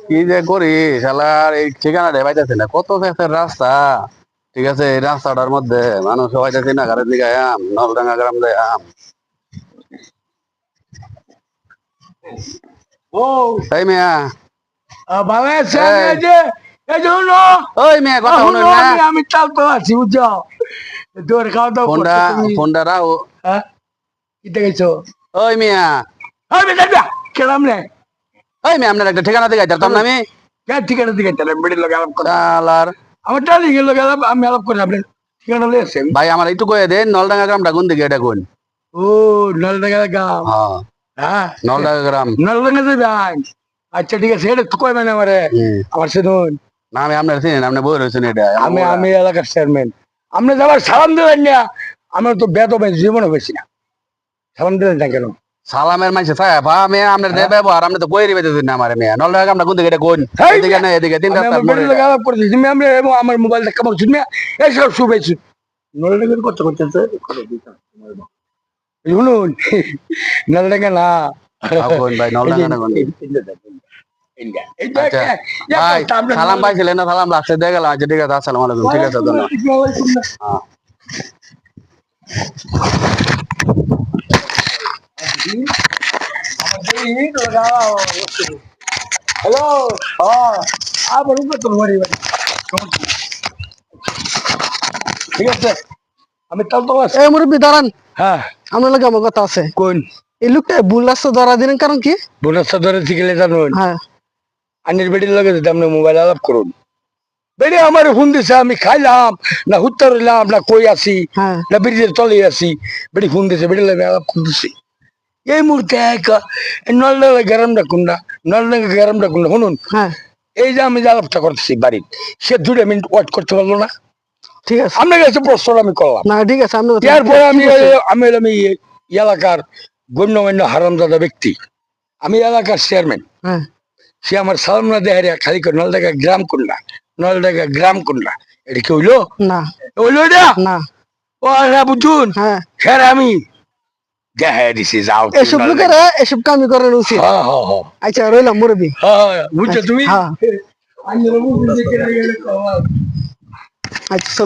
কি যে করি শালার এই ঠিকানাটা পাইতেছি না, কত ফেসের রাস্তা। ঠিক আছে, এই রাস্তাটার মধ্যে মানুষ পাইতেছি না, ঘরের দিকে আম নলডাঙ্গা গ্রাম যায় আম। ও তাই মিয়া, ভালো আছেন? এই এই যে শুনো, ওই মিয়া কথা শুনো, শুনুন না। আমি চাল তো আছি বুঝছো। তোর খাওয়া দাওয়া ফোনটা করছো তুমি? ফোনটা রাও। হ্যাঁ, কি দেখেছো? ওই মিয়া, আমি দাদা কেলাম রে। ওই মিয়া আপনার একটা ঠিকানা দিকে যাইতাম না আমি। ঠিকানা দিকে চলে বেড়ে লোক আলাপ করো। শালার আমার টালি গেল গেলাম, আমি আলাপ করি আপনার ঠিকানা লিয়েছেন। ভাই আমার একটু কয়ে দেন, নলডাঙ্গা গ্রামটা কোন দিকে এটা কোন? ও নলডাঙ্গা গ্রাম। হ্যাঁ, হ্যাঁ, নলডাঙ্গা গ্রাম। নলডাঙ্গা যাবেন? আচ্ছা ঠিক আছে, এটা তো কইবেন আমারে। হুম। আমার শুনুন, না আমি আপনার চিনি না, আপনি বই রয়েছেন এটা আমি এলাকার চেয়ারম্যান। আপনি যাবার সালাম দিলেন না, আমার তো বেদ হবে জীবনে বেশি না। সালাম দিলেন না কেন? সালামের মাইছে ছায়া ভা মেয়ে আপনার যে হ্যাঁ? ব্যবহার আপনি তো কইরি বেঁচে না আমার মেয়ে। নলডাঙ্গা গ্রামটা কোন দিকে এটা কোন? হেই এদিকে মিয়া, না এদিকে তিন আমি রাস্তার আমার মোড়ে বেড়ে লোক এটা। আলাপ করছি, তুমি আমি এবং আমার মোবাইলটা কেমন শুনবে এইসব শুভেচ্ছু নলডাঙ্গার কথা করতেছে। শুনুন, নলডাঙ্গা না, কোন ভাই এই যে নলডাঙ্গা না কোন? ইন্ডিয়া, এইটা আচ্ছা ভাই, আমরা সালাম পাইছিলেন না? সালাম লাস্টে দিয়ে গেলাম। আচ্ছা ঠিক আছে, আসসালামু আলাইকুম। ঠিক আছে ধন্যবাদ। হ্যাঁ। হ্যালো, আবার তো বাড়ি বাড়ি ঠিক আছে, আমি তাল তো আছি। এ মুরব্বী দাঁড়ান, হ্যাঁ, আপনার লাগে আমার কথা আছে। কোন এই লোকটা ভুল রাস্তা ধরা দিলেন কারণ কি? বোনাসটা ধরে শিখলে জানুন, হ্যাঁ, আনির বেটির লগে যদি আপনি মোবাইল আলাপ করুন, বেড়ে আমার ফোন দিছে, আমি খাইলাম না হুত্তর হইলাম না কই আছি হ্যাঁ, না ব্রিজের তলে আছি, বেটি ফোন দিছে, বেটি লাগে আলাপ করতেছি এই মুহূর্তে নলডাঙ্গা গ্রামটা কোনটা, নলডাঙ্গা গ্রামটা কোনটা শুনুন। হ্যাঁ, এই যে আমি যে আলাপটা করতেছি বাড়ির, সে 2 মিনিট ওয়েট করতে পারলো না। ঠিক আছে। আপনার কাছে প্রশ্ন আমি করলাম, না ঠিক আছে, আপনি এরপরে আমি আমি এই এলাকার গণ্যমান্য হারামজাদা ব্যক্তি, আমি এলাকার চেয়ারম্যান। হ্যাঁ, সে আমার সালামনা দেহারিয়া খালি করে নলডাঙ্গা গ্রাম কোনটা, নলডাঙ্গা গ্রাম কোনটা, এটা কি হইলো? না, হইলো এটা? না, ও না বুঝুন, হ্যাঁ, স্যার আমি দেখাই দিছি, যাও এসব লোকের এসব কামই করার উচিত। হ্যাঁ হ্যাঁ হ্যাঁ আচ্ছা রইলাম মুরব্বী। হ্যাঁ, বুঝছো তুমি? হ্যাঁ, আচ্ছা।